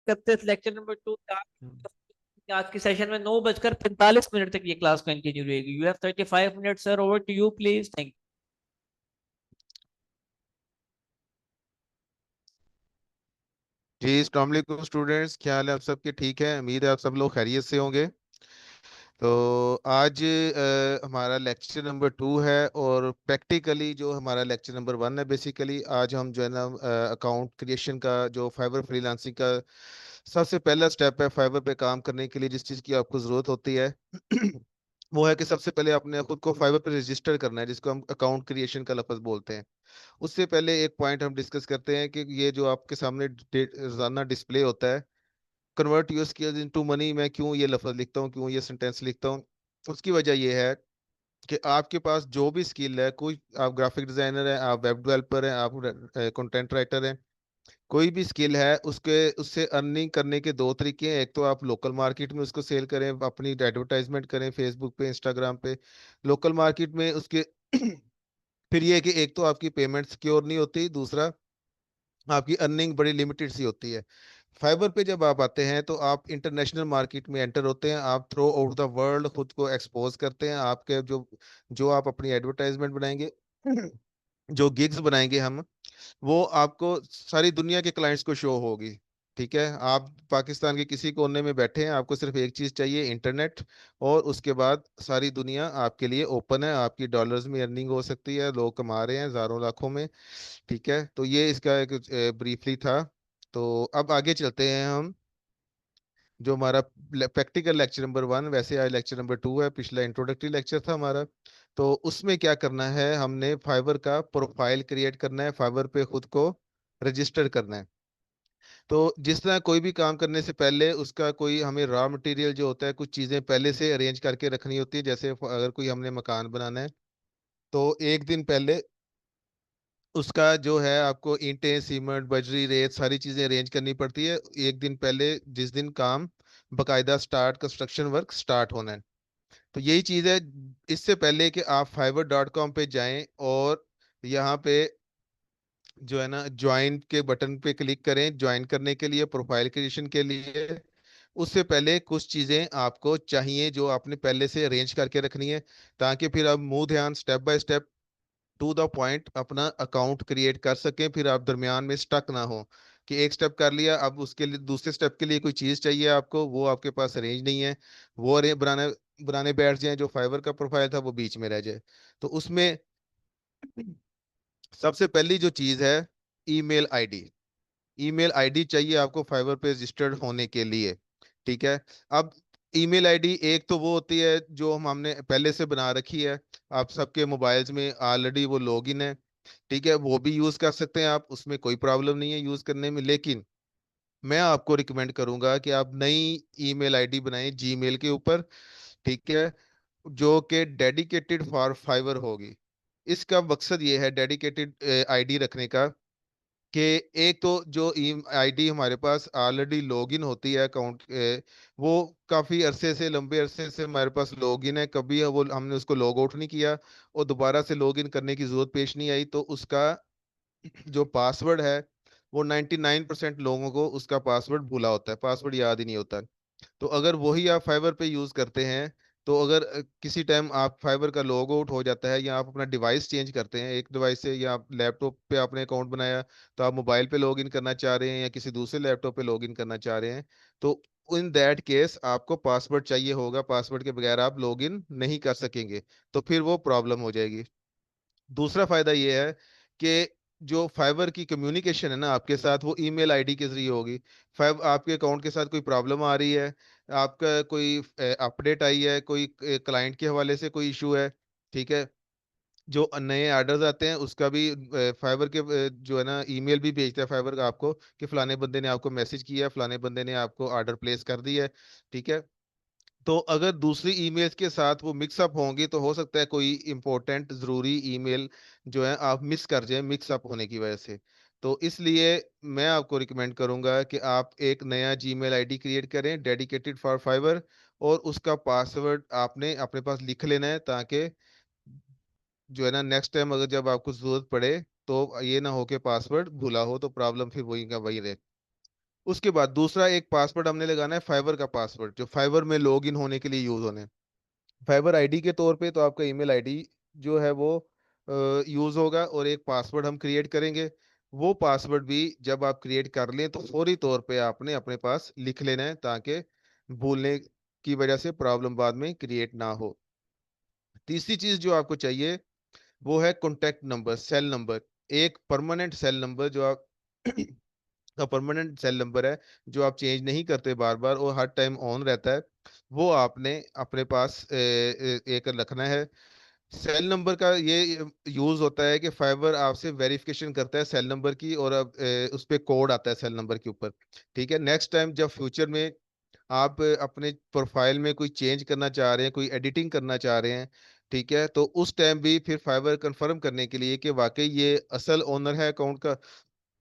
करते हैं lecture number 2। आज के सेशन में 9:45 तक ये क्लास कंटिन्यू रहेगी। You have 35 minute sir, over to you please. Thank ji अस्सलाम वालेकुम स्टूडेंट्स, क्या हाल है आप सबके? ठीक है, उम्मीद है आप सब लोग खैरियत से होंगे। तो आज हमारा लेक्चर नंबर 2 है, और प्रैक्टिकली जो हमारा लेक्चर नंबर 1 है। बेसिकली आज हम जो है ना अकाउंट क्रिएशन का, जो फाइबर फ्रीलांसिंग का सबसे पहला स्टेप है फाइबर पे काम करने के लिए जिस चीज़ की आपको ज़रूरत होती है वो है कि सबसे पहले आपने खुद को फाइबर पे रजिस्टर करना है, जिसको हम अकाउंट क्रिएशन का लफ्ज़ बोलते हैं। उससे पहले एक पॉइंट हम डिस्कस करते हैं कि ये जो आपके सामने रोजाना डिस्प्ले होता है, convert your skills into money, मैं क्यों ये लफ्ज़ लिखता हूँ, क्यों ये सेंटेंस लिखता हूँ? उसकी वजह ये है कि आपके पास जो भी स्किल है, कोई आप ग्राफिक डिजाइनर है, आप वेब डेवलपर हैं, आप कंटेंट राइटर हैं, कोई भी स्किल है, उसके उससे अर्निंग करने के दो तरीके हैं। एक तो आप लोकल मार्केट में उसको सेल करें, अपनी एडवर्टाइजमेंट करें फेसबुक पे, इंस्टाग्राम पे, लोकल मार्केट में उसके फिर ये है कि एक तो आपकी पेमेंट सिक्योर नहीं होती, दूसरा आपकी अर्निंग बड़ी लिमिटेड सी होती है। फाइबर पे जब आप आते हैं तो आप इंटरनेशनल मार्केट में एंटर होते हैं, आप थ्रू आउट द वर्ल्ड खुद को एक्सपोज करते हैं। आपके जो जो आप अपनी एडवर्टाइजमेंट बनाएंगे, जो गिग्स बनाएंगे हम, वो आपको सारी दुनिया के क्लाइंट्स को शो होगी। ठीक है, आप पाकिस्तान के किसी कोने में बैठे हैं, आपको सिर्फ एक चीज चाहिए, इंटरनेट, और उसके बाद सारी दुनिया आपके लिए ओपन है। आपकी डॉलर्स में अर्निंग हो सकती है, लोग कमा रहे हैं हजारों लाखों में। ठीक है, तो ये इसका एक ब्रीफली था। तो अब आगे चलते हैं हम, जो हमारा प्रैक्टिकल लेक्चर नंबर 1, वैसे आज लेक्चर नंबर 2 है, पिछला इंट्रोडक्टरी लेक्चर था हमारा। तो उसमें क्या करना है, हमने फाइवर का प्रोफाइल क्रिएट करना है, फाइवर पे खुद को रजिस्टर करना है। तो जिस तरह कोई भी काम करने से पहले उसका कोई हमें रॉ मटेरियल जो होता है, कुछ चीज़ें पहले से अरेंज करके रखनी होती है। जैसे अगर कोई हमने मकान बनाना है, तो एक दिन पहले उसका जो है आपको ईंटें, सीमेंट, बजरी, रेत, सारी चीजें अरेंज करनी पड़ती है एक दिन पहले, जिस दिन काम बकायदा स्टार्ट, कंस्ट्रक्शन वर्क स्टार्ट होना है। तो यही चीज है। इससे पहले कि आप fiverr.com पे जाएं और यहाँ पे जो है ना ज्वाइन के बटन पे क्लिक करें, ज्वाइन करने के लिए, प्रोफाइल क्रिएशन के लिए, उससे पहले कुछ चीजें आपको चाहिए जो आपने पहले से अरेंज करके रखनी है, ताकि फिर आप मुंह ध्यान step by step to the point अपना अकाउंट क्रिएट कर सकें। फिर आप दरमियान में स्टक ना हो कि एक स्टेप कर लिया, अब उसके लिए दूसरे स्टेप के लिए कोई चीज़ चाहिए आपको, वो आपके पास अरेंज नहीं है, वो अरे बनाने बनाने बैठ जाए, जो फाइवर का प्रोफाइल था वो बीच में रह जाए। तो उसमें सबसे पहली जो चीज़ है, ईमेल आईडी। ईमेल आईडी चाहिए आपको फाइवर पे रजिस्टर्ड होने के लिए। ठीक है, अब ईमेल आईडी एक तो वो होती है जो हमने पहले से बना रखी है, आप सबके मोबाइल्स में ऑलरेडी वो लॉगिन है। ठीक है, वो भी यूज कर सकते हैं आप, उसमें कोई प्रॉब्लम नहीं है यूज करने में। लेकिन मैं आपको रिकमेंड करूंगा कि आप नई ईमेल आईडी बनाएं जीमेल के ऊपर। ठीक है, जो कि डेडिकेटेड फॉर फाइवर होगी। इसका मकसद ये है डेडिकेटेड आईडी रखने का, कि एक तो जो ई आईडी हमारे पास ऑलरेडी लॉगिन होती है अकाउंट, वो काफ़ी अरसे से, लंबे अरसे से हमारे पास लॉगिन है, कभी वो हमने उसको लॉग आउट नहीं किया और दोबारा से लॉगिन करने की जरूरत पेश नहीं आई, तो उसका जो पासवर्ड है, वो 99% लोगों को उसका पासवर्ड भूला होता है, पासवर्ड याद ही नहीं होता। तो अगर वही आप फाइबर पे यूज करते हैं, तो अगर किसी टाइम आप फाइबर का लॉग आउट हो जाता है, या आप अपना डिवाइस चेंज करते हैं एक डिवाइस से, या आप लैपटॉप पे आपने अकाउंट बनाया तो आप मोबाइल पे लॉग इन करना चाह रहे हैं, या किसी दूसरे लैपटॉप पे लॉग इन करना चाह रहे हैं, तो इन दैट केस आपको पासवर्ड चाहिए होगा। पासवर्ड के बगैर आप लॉग इन नहीं कर सकेंगे, तो फिर वो प्रॉब्लम हो जाएगी। दूसरा फायदा ये है कि जो फाइबर की कम्युनिकेशन है ना आपके साथ, वो ईमेल आईडी के जरिए होगी। फाइव आपके अकाउंट के साथ कोई प्रॉब्लम आ रही है, आपका कोई अपडेट आई है, कोई क्लाइंट के हवाले से कोई इशू है, ठीक है, जो नए ऑर्डर्स आते हैं उसका भी फाइबर के जो है ना ईमेल भी भेजता है फाइबर का आपको, कि फलाने बंदे ने आपको मैसेज किया, फलाने बंदे ने आपको ऑर्डर प्लेस कर दिया है। ठीक है, तो अगर दूसरी ईमेल्स के साथ वो मिक्सअप होंगी, तो हो सकता है कोई इंपॉर्टेंट ज़रूरी ईमेल जो है आप मिस कर जाए मिक्सअप होने की वजह से। तो इसलिए मैं आपको रिकमेंड करूंगा कि आप एक नया जीमेल आईडी क्रिएट करें डेडिकेटेड फॉर फाइबर, और उसका पासवर्ड आपने अपने पास लिख लेना है, ताकि जो है ना नेक्स्ट टाइम अगर जब आपको जरूरत पड़े तो ये ना हो कि पासवर्ड भूला हो, तो प्रॉब्लम फिर वही का वही रहे। उसके बाद दूसरा एक पासवर्ड हमने लगाना है, फाइवर का पासवर्ड, जो फाइवर में लॉग इन होने के लिए यूज होने। फाइबर आईडी के तौर पे तो आपका ईमेल आईडी जो है वो यूज होगा, और एक पासवर्ड हम क्रिएट करेंगे। वो पासवर्ड भी जब आप क्रिएट कर लें तो फौरी तौर पे आपने अपने पास लिख लेना है, ताकि भूलने की वजह से प्रॉब्लम बाद में क्रिएट ना हो। तीसरी चीज जो आपको चाहिए वो है कॉन्टेक्ट नंबर, सेल नंबर। एक परमानेंट सेल नंबर जो आप का परमानेंट सेल नंबर है, जो आप चेंज नहीं करते बार बार और हर टाइम ऑन रहता है, वो आपने अपने पास एक रखना है। सेल नंबर का ये यूज होता है कि फाइबर आपसे वेरिफिकेशन करता है सेल नंबर की, और अब उस पे कोड आता है सेल नंबर के ऊपर। ठीक है, नेक्स्ट टाइम जब फ्यूचर में आप अपने प्रोफाइल में कोई चेंज करना चाह रहे हैं, कोई एडिटिंग करना चाह रहे हैं, ठीक है, तो उस टाइम भी फिर फाइबर कंफर्म करने के लिए कि वाकई ये असल ओनर है अकाउंट का,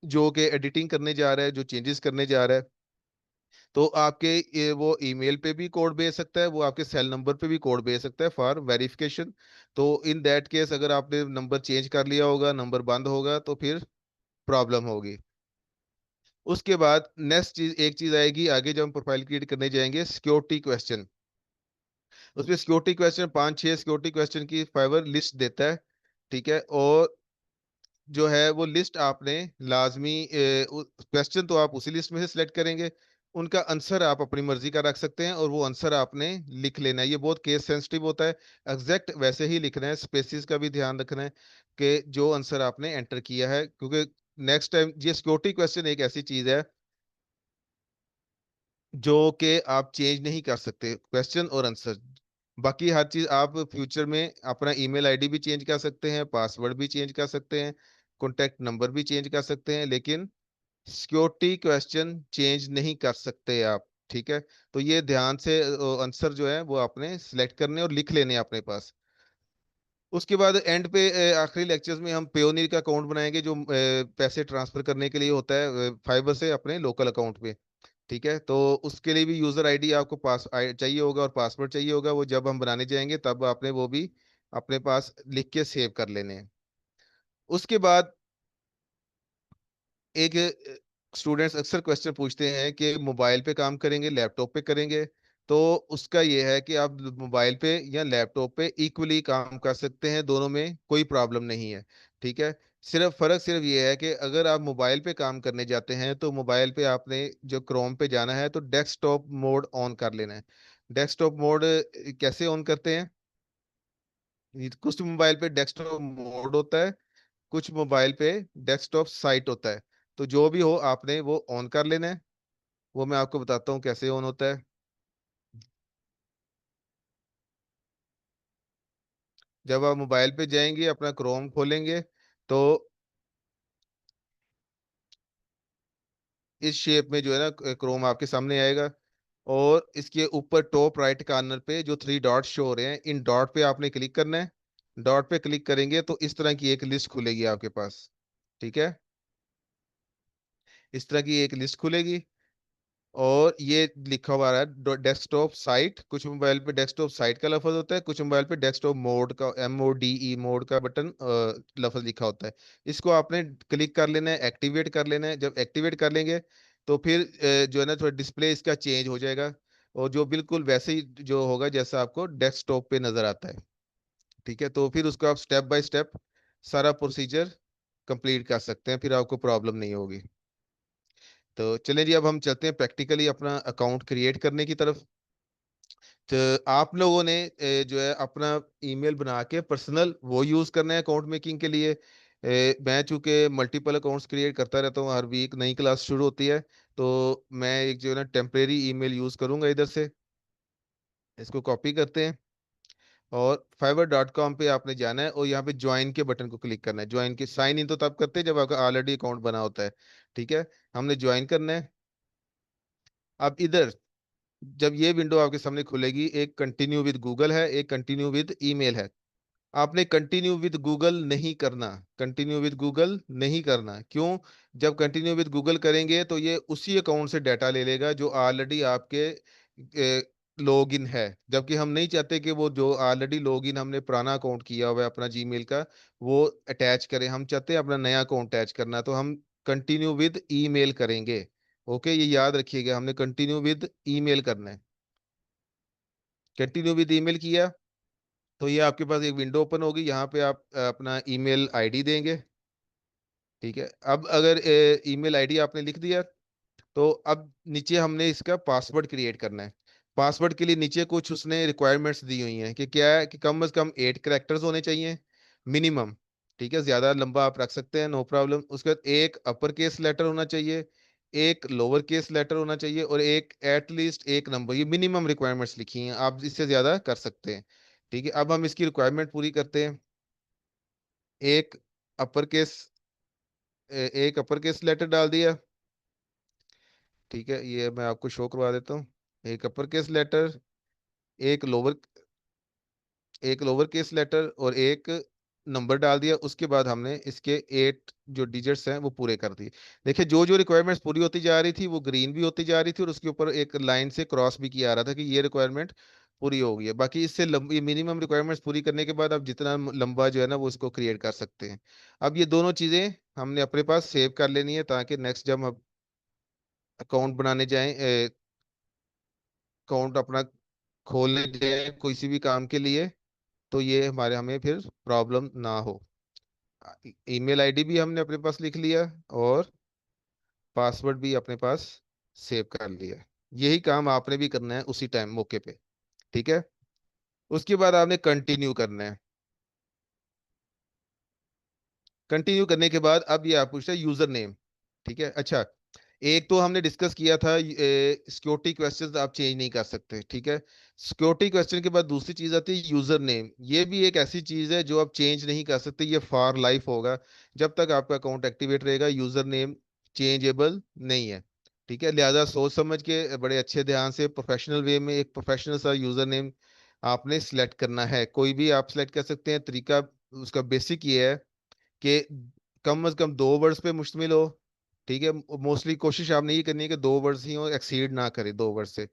जो कि एडिटिंग करने जा रहा है, जो चेंजेस करने जा रहा है, तो आपके वो ईमेल पे भी कोड भेज सकता है, वो आपके सेल नंबर पे भी कोड भेज सकता है फॉर वेरिफिकेशन। तो इन दैट केस अगर आपने नंबर चेंज कर लिया होगा, नंबर बंद होगा, तो फिर प्रॉब्लम होगी। उसके बाद नेक्स्ट चीज, एक चीज आएगी आगे जब हम प्रोफाइल क्रिएट करने जाएंगे, सिक्योरिटी क्वेश्चन। उसमें सिक्योरिटी क्वेश्चन 5-6 सिक्योरिटी क्वेश्चन की फाइवर लिस्ट देता है। ठीक है, और जो है वो लिस्ट आपने लाजमी, क्वेश्चन तो आप उसी लिस्ट में से सिलेक्ट करेंगे, उनका आंसर आप अपनी मर्जी का रख सकते हैं, और वो आंसर आपने लिख लेना है। ये बहुत केस सेंसिटिव होता है, एग्जैक्ट वैसे ही लिखना है, स्पेसिस का भी ध्यान रखना है कि जो आंसर आपने एंटर किया है, क्योंकि नेक्स्ट टाइम ये सिक्योरिटी क्वेश्चन एक ऐसी चीज है जो कि आप चेंज नहीं कर सकते, क्वेश्चन और आंसर। बाकी हर चीज आप फ्यूचर में अपना ईमेल आईडी भी चेंज कर सकते हैं, पासवर्ड भी चेंज कर सकते हैं, कॉन्टैक्ट नंबर भी चेंज कर सकते हैं, लेकिन सिक्योरिटी क्वेश्चन चेंज नहीं कर सकते आप। ठीक है, तो ये ध्यान से आंसर जो है वो आपने सिलेक्ट करने और लिख लेने हैं अपने पास। उसके बाद एंड पे आखिरी लेक्चर्स में हम पेयोनीर का अकाउंट बनाएंगे, जो पैसे ट्रांसफर करने के लिए होता है फाइबर से अपने लोकल अकाउंट पे। ठीक है, तो उसके लिए भी यूजर आईडी आपको चाहिए होगा और पासवर्ड चाहिए होगा, वो जब हम बनाने जाएंगे तब आपने वो भी अपने पास लिख के सेव कर लेने हैं। उसके बाद एक स्टूडेंट्स अक्सर क्वेश्चन पूछते हैं कि मोबाइल पे काम करेंगे लैपटॉप पे करेंगे, तो उसका ये है कि आप मोबाइल पे या लैपटॉप पे इक्वली काम कर सकते हैं, दोनों में कोई प्रॉब्लम नहीं है। ठीक है, सिर्फ ये है कि अगर आप मोबाइल पे काम करने जाते हैं तो मोबाइल पे आपने जो क्रोम पे जाना है तो डेस्कटॉप मोड ऑन कर लेना है। डेस्कटॉप मोड कैसे ऑन करते हैं? कुछ मोबाइल पे डेस्कटॉप मोड होता है, कुछ मोबाइल पे डेस्कटॉप साइट होता है। तो जो भी हो आपने वो ऑन कर लेना है। वो मैं आपको बताता हूँ कैसे ऑन होता है। जब आप मोबाइल पे जाएंगे, अपना क्रोम खोलेंगे, तो इस शेप में जो है ना क्रोम आपके सामने आएगा, और इसके ऊपर टॉप राइट कॉर्नर पे जो 3 डॉट शो हो रहे हैं, इन डॉट पे आपने क्लिक करना है। डॉट पे क्लिक करेंगे तो इस तरह की एक लिस्ट खुलेगी आपके पास। ठीक है, इस तरह की एक लिस्ट खुलेगी, और ये लिखा हुआ है डेस्कटॉप साइट। कुछ मोबाइल पे डेस्कटॉप साइट का लफ्ज होता है, कुछ मोबाइल पे डेस्कटॉप मोड का, MODE मोड का बटन लफ्ज लिखा होता है। इसको आपने क्लिक कर लेना है, एक्टिवेट कर लेना है। जब एक्टिवेट कर लेंगे तो फिर जो है ना थोड़ा डिस्प्ले इसका चेंज हो जाएगा, और जो बिल्कुल वैसे ही जो होगा जैसा आपको डेस्कटॉप पे नजर आता है। ठीक है, तो फिर उसको आप स्टेप बाय स्टेप सारा प्रोसीजर कंप्लीट कर सकते हैं, फिर आपको प्रॉब्लम नहीं होगी। तो चलिए जी, अब हम चलते हैं प्रैक्टिकली अपना अकाउंट क्रिएट करने की तरफ। तो आप लोगों ने जो है अपना ईमेल बना के पर्सनल वो यूज करना है अकाउंट मेकिंग के लिए। मैं चूंकि मल्टीपल अकाउंट्स क्रिएट करता रहता हूँ, हर वीक नई क्लास शुरू होती है, तो मैं एक जो है ना टेम्परेरी ईमेल यूज करूंगा इधर से। इसको कॉपी करते हैं, और fiverr.com पे आपने जाना है और यहाँ पे ज्वाइन के बटन को क्लिक करना है। ज्वाइन के साइन इन तो तब करते हैं जब आपका ऑलरेडी अकाउंट बना होता है। ठीक है, हमने ज्वाइन करना है। अब इधर जब ये विंडो आपके सामने खुलेगी, एक कंटिन्यू विद गूगल है, एक कंटिन्यू विद ईमेल है। आपने कंटिन्यू विद गूगल नहीं करना, कंटिन्यू विद गूगल नहीं करना। क्यों? जब कंटिन्यू विद गूगल करेंगे तो ये उसी अकाउंट से डाटा ले लेगा जो ऑलरेडी आपके लॉग इन है, जबकि हम नहीं चाहते कि वो जो ऑलरेडी लॉग इन हमने पुराना अकाउंट किया हुआ है अपना जीमेल का, वो अटैच करें। हम चाहते हैं अपना नया अकाउंट अटैच करना, तो हम कंटिन्यू विद ईमेल करेंगे। ओके, ये याद रखिएगा, हमने कंटिन्यू विद ईमेल करना है। कंटिन्यू विद ईमेल किया तो ये आपके पास एक विंडो ओपन होगी, यहाँ पे आप अपना ईमेल आईडी देंगे। ठीक है, अब अगर ईमेल आईडी आपने लिख दिया तो अब नीचे हमने इसका पासवर्ड क्रिएट करना है। पासवर्ड के लिए नीचे कुछ उसने रिक्वायरमेंट्स दी हुई हैं कि क्या है कि कम से कम 8 कैरेक्टर्स होने चाहिए मिनिमम। ठीक है, ज्यादा लंबा आप रख सकते हैं, नो प्रॉब्लम। उसके बाद एक अपर केस लेटर होना चाहिए, एक लोअर केस लेटर होना चाहिए, और एक एटलीस्ट एक नंबर। ये मिनिमम रिक्वायरमेंट्स लिखी हैं, आप इससे ज्यादा कर सकते हैं। ठीक है, अब हम इसकी रिक्वायरमेंट पूरी करते हैं। एक अपर केस एक अपर केस लेटर डाल दिया। ठीक है, ये मैं आपको शो करवा देता हूँ। एक अपर केस लेटर, एक लोअर एक लोअर केस लेटर, और एक नंबर डाल दिया। उसके बाद हमने इसके 8 जो डिजिट्स हैं वो पूरे कर दिए। देखिए, जो जो रिक्वायरमेंट्स पूरी होती जा रही थी वो ग्रीन भी होती जा रही थी, और उसके ऊपर एक लाइन से क्रॉस भी किया आ रहा था कि ये रिक्वायरमेंट पूरी हो गई है। बाकी इससे लंबी मिनिमम रिक्वायरमेंट्स पूरी करने के बाद आप जितना लंबा जो है ना वो इसको क्रिएट कर सकते हैं। अब ये दोनों चीजें हमने अपने पास सेव कर लेनी है, ताकि नेक्स्ट जब हम अकाउंट बनाने जाएं, अकाउंट अपना खोलने जाए किसी भी काम के लिए, तो ये हमें फिर प्रॉब्लम ना हो। ईमेल आईडी भी हमने अपने पास लिख लिया, और पासवर्ड भी अपने पास सेव कर लिया। यही काम आपने भी करना है उसी टाइम मौके पे। ठीक है, उसके बाद आपने कंटिन्यू करना है। कंटिन्यू करने के बाद अब ये आप पूछते हैं यूजर नेम। ठीक है, अच्छा, एक तो हमने डिस्कस किया था सिक्योरिटी क्वेश्चंस आप चेंज नहीं कर सकते। ठीक है, सिक्योरिटी क्वेश्चन के बाद दूसरी चीज आती है यूजर नेम। ये भी एक ऐसी चीज है जो आप चेंज नहीं कर सकते, ये फॉर लाइफ होगा। जब तक आपका अकाउंट एक्टिवेट रहेगा यूजर नेम चेंजेबल नहीं है। ठीक है, लिहाजा सोच समझ के बड़े अच्छे ध्यान से प्रोफेशनल वे में एक प्रोफेशनल सा यूजर नेम आपने सिलेक्ट करना है। कोई भी आप सिलेक्ट कर सकते हैं, तरीका उसका बेसिक ये है कि कम से कम 2 वर्ड्स पे मुश्तमिल हो। ठीक है, मोस्टली कोशिश आपने ये करनी है कि 2 वर्ड्स ही हो, एक्सीड ना करे 2 वर्ड से।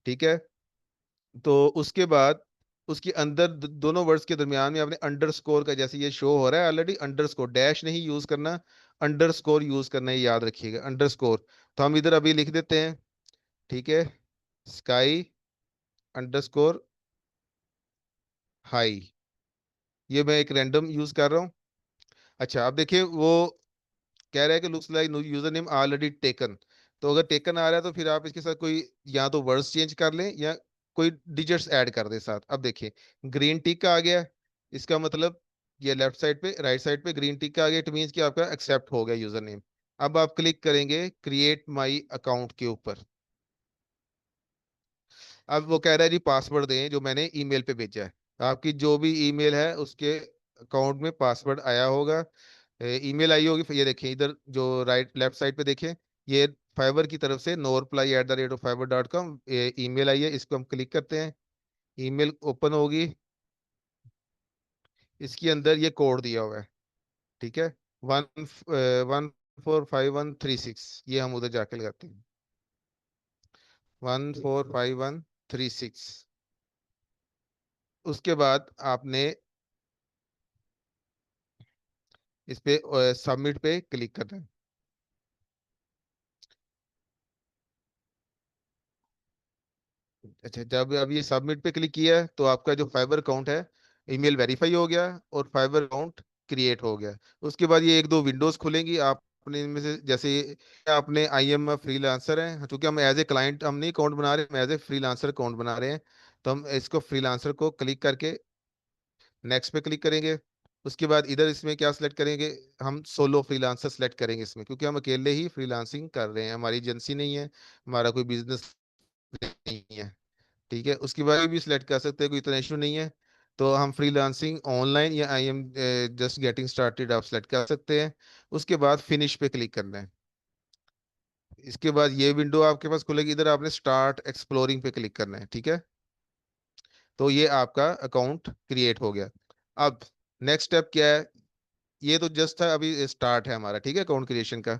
ठीक है, तो उसके बाद उसके अंदर दोनों वर्ड्स के दरमियान में आपने अंडरस्कोर का, जैसे ये शो हो रहा है ऑलरेडी, अंडरस्कोर, डैश नहीं यूज करना, अंडरस्कोर यूज करना है, याद रखिएगा अंडरस्कोर। तो हम इधर अभी लिख देते हैं। ठीक है, स्काई अंडरस्कोर हाई, ये मैं एक रैंडम यूज कर रहा हूँ। अच्छा, अब देखिए वो कह रहा है कि looks like user name already taken. तो अगर टेकन आ रहा है तो फिर आप इसके साथ कोई या तो वर्ड्स चेंज कर लें या कोई डिजिट्स ऐड कर दें साथ। अब देखिए ग्रीन टिक आ गया, इसका मतलब ये लेफ्ट साइड पे, राइट साइड पे ग्रीन टिक आ गया, इट मींस कि आपका एक्सेप्ट हो गया यूजर नेम। अब आप क्लिक करेंगे क्रिएट माई अकाउंट के ऊपर। अब वो कह रहा है जी पासवर्ड दें जो मैंने ईमेल पे भेजा है। आपकी जो भी ईमेल है उसके अकाउंट में पासवर्ड आया होगा, ईमेल आई होगी। फिर ये देखें इधर जो राइट लेफ्ट साइड पे देखें, ये फाइबर की तरफ से noreply@fiber.com ईमेल आई है। इसको हम क्लिक करते हैं, ईमेल ओपन होगी, इसके अंदर ये कोड दिया हुआ है। ठीक है, 145136, ये हम उधर जाके लगाते हैं, 145136। उसके बाद आपने इस पे सबमिट पे क्लिक करना है। अच्छा, जब अब ये सबमिट पे क्लिक किया है तो आपका जो फाइबर अकाउंट है ईमेल वेरीफाई हो गया और फाइबर अकाउंट क्रिएट हो गया। उसके बाद ये एक दो विंडोज खुलेंगी, आप अपने इनमें से जैसे आपने आई एम फ्रीलांसर है, क्योंकि हम एज ए क्लाइंट हम नहीं अकाउंट बना रहे, हम एज ए फ्रीलांसर अकाउंट बना रहे हैं। तो हम इसको फ्रीलांसर को क्लिक करके नेक्स्ट पे क्लिक करेंगे। उसके बाद इधर इसमें क्या सिलेक्ट करेंगे, हम सोलो फ्रीलांसर सेलेक्ट करेंगे इसमें, क्योंकि हम अकेले ही फ्रीलांसिंग कर रहे हैं, हमारी एजेंसी नहीं है, हमारा कोई बिजनेस नहीं है। ठीक है, उसके बाद भी सिलेक्ट कर सकते हैं, कोई इतना इशू नहीं है। तो हम फ्रीलांसिंग ऑनलाइन या I am just getting started आप सिलेक्ट कर सकते हैं। उसके बाद फिनिश पे क्लिक करना है। इसके बाद ये विंडो आपके पास खुलेगी, इधर आपने स्टार्ट एक्सप्लोरिंग पे क्लिक करना है। ठीक है, तो ये आपका अकाउंट क्रिएट हो गया। अब नेक्स्ट स्टेप क्या है, ये तो जस्ट था, अभी स्टार्ट है हमारा। ठीक है, अकाउंट क्रिएशन का।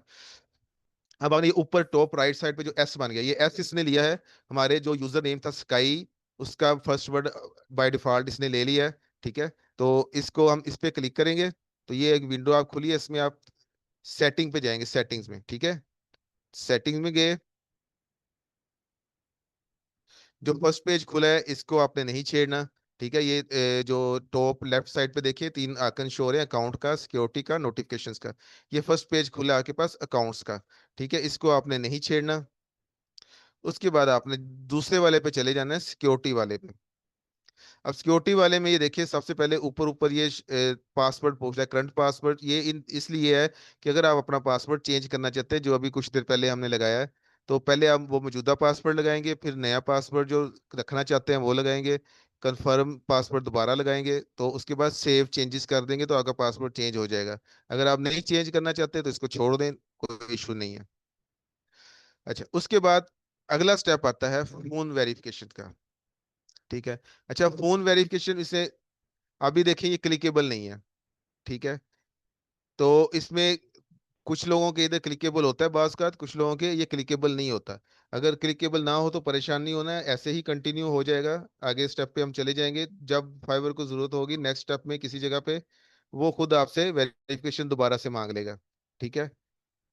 अब आपने ये ऊपर टॉप राइट साइड पे जो एस बन गया, ये एस इसने लिया है, हमारे जो यूजर नेम था स्काई, उसका फर्स्ट वर्ड बाय डिफॉल्ट इसने ले लिया है। ठीक है, तो इसको हम इस पे क्लिक करेंगे तो ये एक विंडो आप खुली है, इसमें आप सेटिंग पे जाएंगे, सेटिंग्स में। ठीक है, सेटिंग में गए, जो फर्स्ट पेज खुला है इसको आपने नहीं छेड़ना। ठीक है, ये जो टॉप लेफ्ट साइड पे देखिए 3 आइकन शो हो रहे हैं, अकाउंट का, सिक्योरिटी का, नोटिफिकेशंस का। ये फर्स्ट पेज खुला है आपके पास अकाउंट्स का। ठीक है, इसको आपने नहीं छेड़ना। उसके बाद आपने दूसरे वाले पे चले जाना है, सिक्योरिटी वाले पे। अब सिक्योरिटी वाले में ये देखिए, सबसे पहले ऊपर ऊपर ये पासवर्ड पूछ रहा है, करंट पासवर्ड। ये इसलिए है कि अगर आप अपना पासवर्ड चेंज करना चाहते हैं, जो अभी कुछ देर पहले हमने लगाया है, तो पहले आप वो मौजूदा पासवर्ड लगाएंगे, फिर नया पासवर्ड जो रखना चाहते हैं वो लगाएंगे, कंफर्म पासवर्ड दोबारा लगाएंगे, तो उसके बाद सेव चेंजेस कर देंगे तो आपका पासवर्ड चेंज हो जाएगा। अगर आप नहीं चेंज करना चाहते तो इसको छोड़ दें, कोई इशू नहीं है। अच्छा, उसके बाद अगला स्टेप आता है फोन वेरिफिकेशन का। ठीक है। अच्छा, फोन वेरिफिकेशन इसे अभी देखें ये क्लिकेबल नहीं है। ठीक है, तो इसमें कुछ लोगों के इधर क्लिकेबल होता है बाज़ का, कुछ लोगों के ये क्लिकेबल नहीं होता। अगर क्लिकेबल ना हो तो परेशान नहीं होना है, ऐसे ही कंटिन्यू हो जाएगा। आगे स्टेप पे हम चले जाएंगे, जब फाइबर को जरूरत होगी नेक्स्ट स्टेप में किसी जगह पे, वो खुद आपसे वेरिफिकेशन दोबारा से मांग लेगा। ठीक है,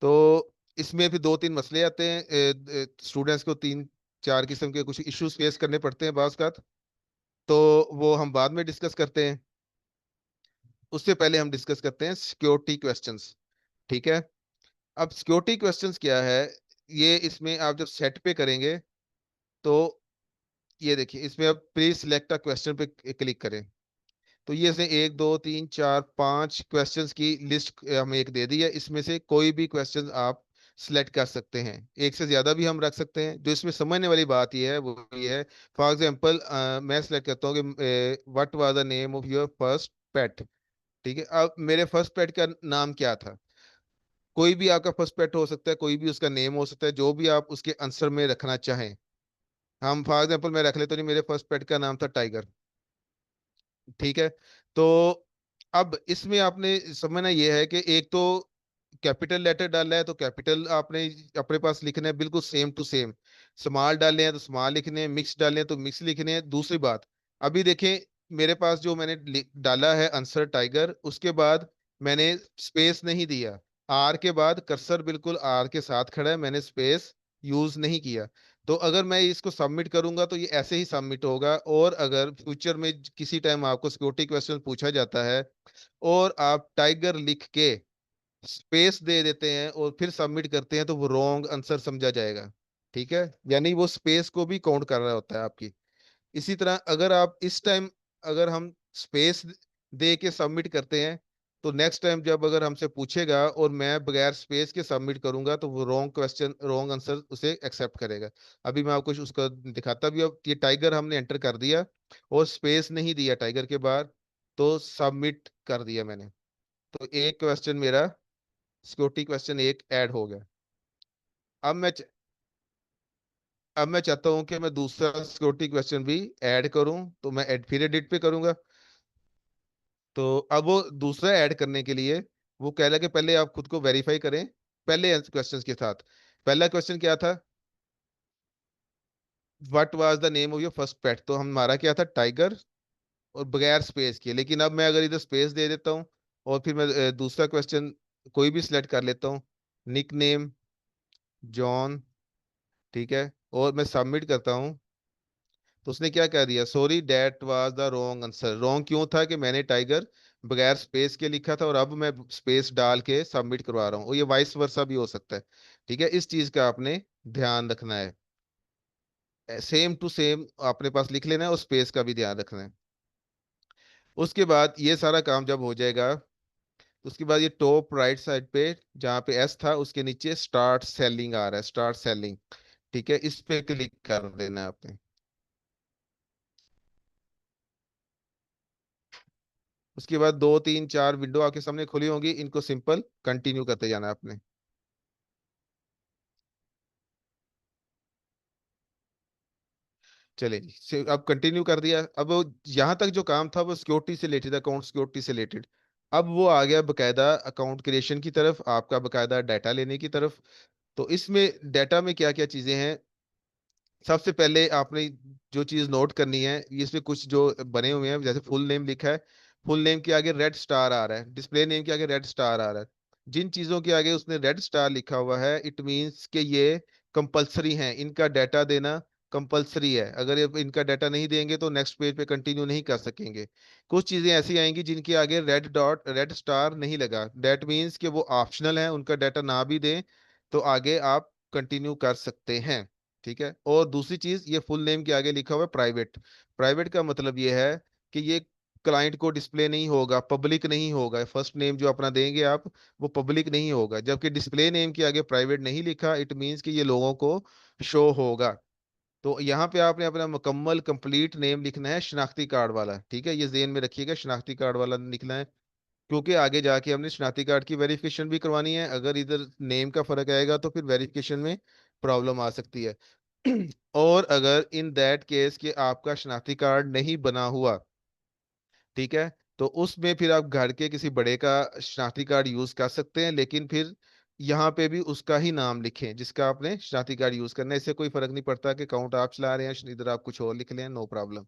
तो इसमें भी 2-3 मसले आते हैं, स्टूडेंट्स को 3-4 किस्म के कुछ इश्यूज फेस करने पड़ते हैं बाज़ का, तो वो हम बाद में डिस्कस करते हैं। उससे पहले हम डिस्कस करते हैं सिक्योरिटी क्वेश्चंस। ठीक है, अब सिक्योरिटी क्वेश्चंस क्या है, ये इसमें आप जब सेट पे करेंगे तो ये देखिए, इसमें आप प्लीज सिलेक्ट अ क्वेश्चन पे क्लिक करें, तो ये इसने 1 2 3 4 5 क्वेश्चंस की लिस्ट हमें एक दे दी है। इसमें से कोई भी क्वेश्चन आप सिलेक्ट कर सकते हैं, एक से ज्यादा भी हम रख सकते हैं। जो इसमें समझने वाली बात ये है वो ये है, फॉर एग्जांपल मैं सिलेक्ट करता हूँ कि what was the name of your first pet. ठीक है, अब मेरे फर्स्ट पेट का नाम क्या था, कोई भी आपका फर्स्ट पेट हो सकता है, कोई भी उसका नेम हो सकता है, जो भी आप उसके आंसर में रखना चाहें। हम फॉर एग्जांपल मैं रख लेता हूँ जी, मेरे फर्स्ट पेट का नाम था टाइगर। ठीक है, तो अब इसमें आपने समझना ये है कि एक तो कैपिटल लेटर डालना है तो कैपिटल आपने अपने पास लिखना है बिल्कुल सेम टू सेम, स्मॉल डालने हैं तो स्मॉल लिखने हैं, मिक्स डालने हैं तो मिक्स लिखने हैं। दूसरी बात, अभी देखें मेरे पास जो मैंने डाला है आंसर टाइगर, उसके बाद मैंने स्पेस नहीं दिया, आर के बाद कर्सर बिल्कुल आर के साथ खड़ा है, मैंने स्पेस यूज नहीं किया। तो अगर मैं इसको सबमिट करूंगा तो ये ऐसे ही सबमिट होगा। और अगर फ्यूचर में किसी टाइम आपको सिक्योरिटी क्वेश्चन पूछा जाता है और आप टाइगर लिख के स्पेस दे देते हैं और फिर सबमिट करते हैं, तो वो रॉन्ग आंसर समझा जाएगा। ठीक है, यानी वो स्पेस को भी काउंट कर रहा होता है आपकी। इसी तरह अगर आप इस टाइम, अगर हम स्पेस दे के सबमिट करते हैं, तो नेक्स्ट टाइम जब अगर हमसे पूछेगा और मैं बगैर स्पेस के सबमिट करूंगा तो वो रॉन्ग क्वेश्चन, रॉन्ग आंसर उसे एक्सेप्ट करेगा। अभी मैं आपको उसका दिखाता भी, अब ये टाइगर हमने एंटर कर दिया और स्पेस नहीं दिया टाइगर के बाद, तो सबमिट कर दिया मैंने, तो एक क्वेश्चन मेरा, सिक्योरिटी क्वेश्चन एक ऐड हो गया। अब मैं अब मैं चाहता हूं कि मैं दूसरा सिक्योरिटी क्वेश्चन भी ऐड करूं, तो मैं एड फिर एडिट पे करूंगा। तो अब वो दूसरा ऐड करने के लिए वो कह रहा है कि पहले आप खुद को वेरीफाई करें पहले क्वेश्चंस के साथ। पहला क्वेश्चन क्या था, what was the name of your first pet, तो हमारा क्या था टाइगर, और बगैर स्पेस के। लेकिन अब मैं अगर इधर स्पेस दे देता हूँ और फिर मैं दूसरा क्वेश्चन कोई भी सिलेक्ट कर लेता हूँ, निक नेम जॉन। ठीक है, और मैं सबमिट करता हूँ, तो उसने क्या कह दिया, sorry that was the wrong answer. Wrong क्यों था कि मैंने टाइगर बगैर स्पेस के लिखा था और अब मैं स्पेस डाल के सबमिट करवा रहा हूँ, और ये वाइस वर्सा भी हो सकता है। ठीक है, इस चीज का आपने ध्यान रखना है, सेम टू सेम अपने पास लिख लेना है और स्पेस का भी ध्यान रखना है। उसके बाद ये सारा काम जब हो जाएगा, तो उसके बाद ये टॉप राइट साइड पे जहाँ पे एस था उसके नीचे स्टार्ट सेलिंग आ रहा है, स्टार्ट सेलिंग। ठीक है, इस पे क्लिक कर देना है आपने। उसके बाद 2 3 4 विंडो आपके सामने खुली होंगी, इनको सिंपल कंटिन्यू करते जाना है आपने। चलिए जी, अब कंटिन्यू कर दिया। अब वो यहाँ तक जो काम था वो सिक्योरिटी से रिलेटेड, अकाउंट सिक्योरिटी से रिलेटेड। अब वो आ गया बकायदा अकाउंट क्रिएशन की तरफ, आपका बकायदा डाटा लेने की तरफ। तो इसमें डाटा में क्या क्या चीजें हैं, सबसे पहले आपने जो चीज नोट करनी है, इसमें कुछ जो बने हुए हैं, जैसे फुल नेम लिखा है, फुल नेम के आगे रेड स्टार आ रहा है, डिस्प्ले नेम के आगे रेड स्टार आ रहा है। जिन चीजों के आगे उसने रेड स्टार लिखा हुआ है, इट मींस कि ये कंपलसरी है, इनका डाटा देना कंपलसरी है। अगर ये इनका डाटा नहीं देंगे तो नेक्स्ट पेज पे कंटिन्यू नहीं कर सकेंगे। कुछ चीजें ऐसी आएंगी जिनके आगे रेड डॉट रेड स्टार नहीं लगा, दैट मींस कि वो ऑप्शनल है, उनका डाटा ना भी दें तो आगे आप कंटिन्यू कर सकते हैं। ठीक है। और दूसरी चीज, ये फुल नेम के आगे लिखा हुआ है प्राइवेट। प्राइवेट का मतलब ये है कि ये क्लाइंट को डिस्प्ले नहीं होगा, पब्लिक नहीं होगा। फर्स्ट नेम जो अपना देंगे आप, वो पब्लिक नहीं होगा। जबकि डिस्प्ले नेम के आगे प्राइवेट नहीं लिखा, इट मींस कि ये लोगों को शो होगा। तो यहाँ पे आपने अपना मुकम्मल कंप्लीट नेम लिखना है, शनाख्ती कार्ड वाला। ठीक है, ये ज़हन में रखिएगा, शनाख्ती कार्ड वाला लिखना है, क्योंकि आगे जाके हमने शनाख्ती कार्ड की वेरिफिकेशन भी करवानी है। अगर इधर नेम का फर्क आएगा तो फिर वेरिफिकेशन में प्रॉब्लम आ सकती है। और अगर इन दैट केस कि आपका शनाख्ती कार्ड नहीं बना हुआ, ठीक है, तो उसमें फिर आप घर के किसी बड़े का शनाख्ती कार्ड यूज कर सकते हैं, लेकिन फिर यहाँ पे भी उसका ही नाम लिखें जिसका आपने शनाख्ती कार्ड यूज करना है। इससे कोई फर्क नहीं पड़ता कि अकाउंट आप चला रहे हैं, इधर आप कुछ और लिख लें, नो प्रॉब्लम।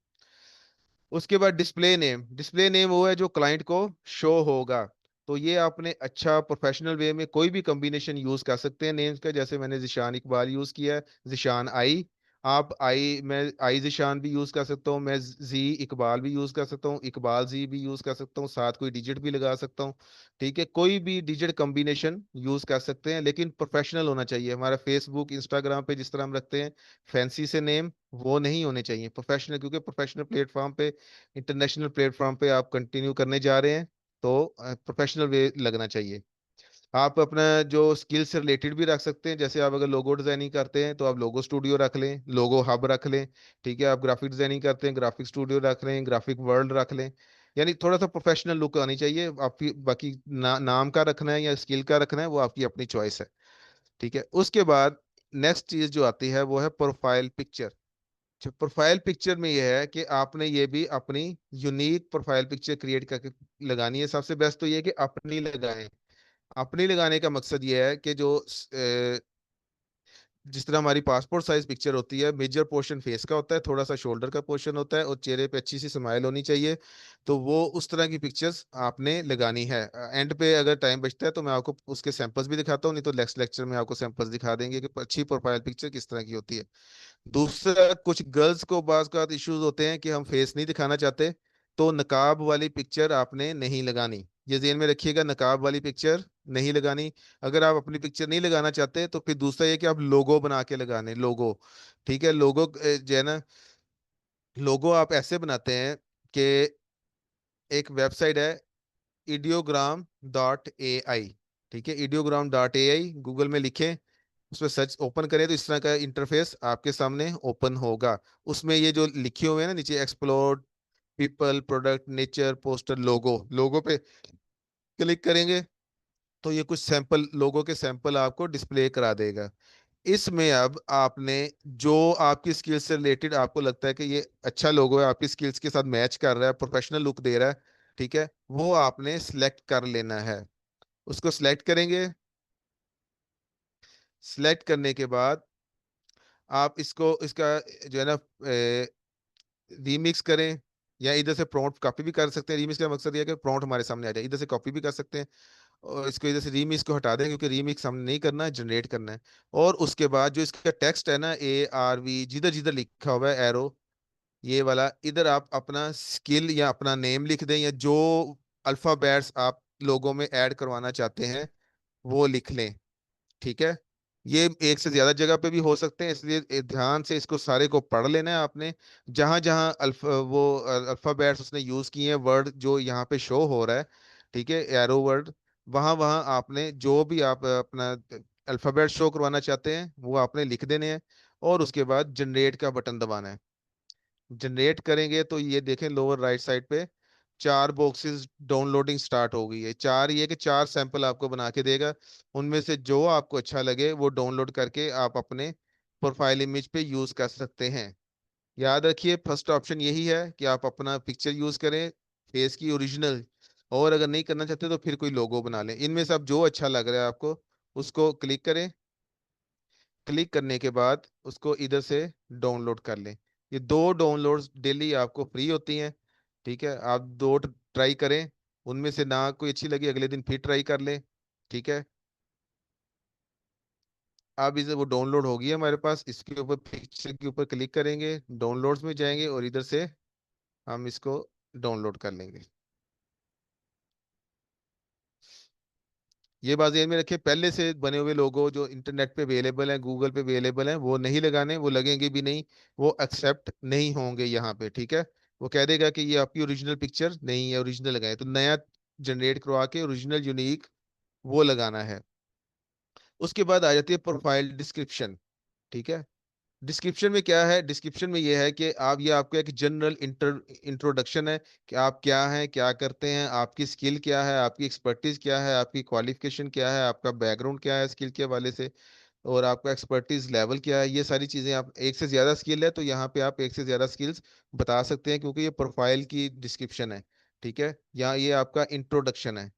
उसके बाद डिस्प्ले नेम। डिस्प्ले नेम वो है जो क्लाइंट को शो होगा। तो ये आपने अच्छा प्रोफेशनल वे में कोई भी कॉम्बिनेशन यूज कर सकते हैं नेम्स का। जैसे मैंने जिशान इकबाल यूज किया है, जिशान आई। आप आई, मैं आई जिशान भी यूज कर सकता हूँ, मैं जी इकबाल भी यूज कर सकता हूँ, इकबाल जी भी यूज कर सकता हूँ, साथ कोई डिजिट भी लगा सकता हूँ। ठीक है, कोई भी डिजिट कॉम्बिनेशन यूज कर सकते हैं, लेकिन प्रोफेशनल होना चाहिए। हमारा फेसबुक इंस्टाग्राम पे जिस तरह हम रखते हैं फैंसी से नेम, वो नहीं होने चाहिए, प्रोफेशनल। क्योंकि प्रोफेशनल प्लेटफॉर्म पे, इंटरनेशनल प्लेटफॉर्म पे आप कंटिन्यू करने जा रहे हैं, तो प्रोफेशनल वे लगना चाहिए। आप अपना जो स्किल से रिलेटेड भी रख सकते हैं। जैसे आप अगर लोगो डिजाइनिंग करते हैं तो आप लोगो स्टूडियो रख लें, लोगो हब रख लें। ठीक है, आप ग्राफिक डिजाइनिंग करते हैं, ग्राफिक स्टूडियो रख लें, ग्राफिक वर्ल्ड रख लें। यानी थोड़ा सा प्रोफेशनल लुक आनी चाहिए आपकी। बाकी नाम का रखना है या स्किल का रखना है, वो आपकी अपनी चॉइस है। ठीक है। उसके बाद नेक्स्ट चीज जो आती है वो है प्रोफाइल पिक्चर। जो प्रोफाइल पिक्चर में ये है कि आपने ये भी अपनी यूनिक प्रोफाइल पिक्चर क्रिएट करके लगानी है। सबसे बेस्ट तो ये है कि अपनी लगाएं। अपनी लगाने का मकसद ये है कि जो जिस तरह हमारी पासपोर्ट साइज पिक्चर होती है, मेजर पोर्शन फेस का होता है, थोड़ा सा शोल्डर का पोर्शन होता है, और चेहरे पे अच्छी सी स्माइल होनी चाहिए। तो वो उस तरह की पिक्चर्स आपने लगानी है। एंड पे अगर टाइम बचता है तो मैं आपको उसके सैंपल्स भी दिखाता हूँ, नहीं तो नेक्स्ट लेक्चर में आपको सैंपल्स दिखा देंगे कि अच्छी प्रोफाइल पिक्चर किस तरह की होती है। दूसरा, कुछ गर्ल्स को बाज़ का इश्यूज होते हैं कि हम फेस नहीं दिखाना चाहते, तो नकाब वाली पिक्चर आपने नहीं लगानी। ये ध्यान में रखिएगा, नकाब वाली पिक्चर नहीं लगानी। अगर आप अपनी पिक्चर नहीं लगाना चाहते तो फिर दूसरा ये कि आप लोगो बना के लगाने, लोगो। ठीक है, लोगो जो है ना, लोगो आप ऐसे बनाते हैं कि एक वेबसाइट है ideogram.ai। ठीक है, ideogram.ai गूगल में लिखें, उसमें सर्च ओपन करें तो इस तरह का इंटरफेस आपके सामने ओपन होगा। उसमें ये जो लिखे हुए हैं ना नीचे, explore, people, product, nature, poster, logo, logo पे क्लिक करेंगे तो ये कुछ सैंपल लोगो के सैंपल आपको डिस्प्ले करा देगा। इसमें अब आपने जो आपकी स्किल्स से रिलेटेड आपको लगता है कि ये अच्छा लोगो है, आपकी स्किल्स के साथ मैच कर रहा है, प्रोफेशनल लुक दे रहा है, ठीक है, वो आपने सिलेक्ट कर लेना है। उसको सिलेक्ट करेंगे। सिलेक्ट करने के बाद आप इसको, इसका जो है ना, रीमिक्स करें, या इधर से प्रॉम्प्ट कॉपी भी कर सकते हैं। रीमिक्स का मकसद ये है कि प्रॉम्प्ट हमारे सामने आ जाए, इधर से कॉपी भी कर सकते हैं। और इसको इधर से रीमिक्स को हटा दें, क्योंकि रीमिक्स हमने नहीं करना है, जनरेट करना है। और उसके बाद जो इसका टेक्स्ट है ना, ARV, जिधर जिधर लिखा हुआ है एरो, ये वाला, इधर आप अपना स्किल या अपना नेम लिख दें, या जो अल्फाबेट्स आप लोगों में ऐड करवाना चाहते हैं वो लिख लें। ठीक है, ये एक से ज्यादा जगह पे भी हो सकते हैं, इसलिए ध्यान से इसको सारे को पढ़ लेना है आपने। जहां जहां अल्फाबेट्स उसने यूज किए हैं, वर्ड जो यहाँ पे शो हो रहा है, ठीक है, एरो वर्ड, वहां वहां आपने जो भी आप अपना अल्फाबेट शो करवाना चाहते हैं वो आपने लिख देने हैं। और उसके बाद जनरेट का बटन दबाना है। जनरेट करेंगे तो ये देखें लोअर राइट साइड पे 4 बॉक्सेस डाउनलोडिंग स्टार्ट हो गई है। चार, ये कि 4 सैंपल आपको बना के देगा, उनमें से जो आपको अच्छा लगे वो डाउनलोड करके आप अपने प्रोफाइल इमेज पे यूज कर सकते हैं। याद रखिए, फर्स्ट ऑप्शन यही है कि आप अपना पिक्चर यूज करें, फेस की ओरिजिनल। और अगर नहीं करना चाहते तो फिर कोई लोगो बना लें। इनमें से आप जो अच्छा लग रहा है आपको उसको क्लिक करें। क्लिक करने के बाद उसको इधर से डाउनलोड कर लें। ये 2 डाउनलोड्स डेली आपको फ्री होती हैं। ठीक है, आप 2 ट्राई करें, उनमें से ना कोई अच्छी लगी अगले दिन फिर ट्राई कर लें। ठीक है, अब इसे वो डाउनलोड हो गई है हमारे पास। इसके ऊपर पिक्चर के ऊपर क्लिक करेंगे, डाउनलोड्स में जाएंगे और इधर से हम इसको डाउनलोड कर लेंगे। ये बात ध्यान में रखिए, पहले से बने हुए लोगो जो इंटरनेट पे अवेलेबल हैं, गूगल पे अवेलेबल हैं, वो नहीं लगाने, वो लगेंगे भी नहीं, वो एक्सेप्ट नहीं होंगे यहाँ पे। ठीक है, वो कह देगा कि ये आपकी ओरिजिनल पिक्चर नहीं है, ओरिजिनल लगाए, तो नया जनरेट करवा के ओरिजिनल यूनिक वो लगाना है। उसके बाद आ जाती है प्रोफाइल डिस्क्रिप्शन। ठीक है, डिस्क्रिप्शन में क्या है, डिस्क्रिप्शन में ये है कि आप, ये आपका एक जनरल इंट्रोडक्शन है कि आप क्या हैं, क्या करते हैं, आपकी स्किल क्या है, आपकी एक्सपर्टीज क्या है, आपकी क्वालिफिकेशन क्या है, आपका बैकग्राउंड क्या है स्किल के हवाले से, और आपका एक्सपर्टीज लेवल क्या है। ये सारी चीज़ें, आप एक से ज़्यादा स्किल है तो यहाँ पे आप एक से ज़्यादा स्किल्स बता सकते हैं, क्योंकि ये प्रोफाइल की डिस्क्रिप्शन है। ठीक है, यहाँ ये आपका इंट्रोडक्शन है।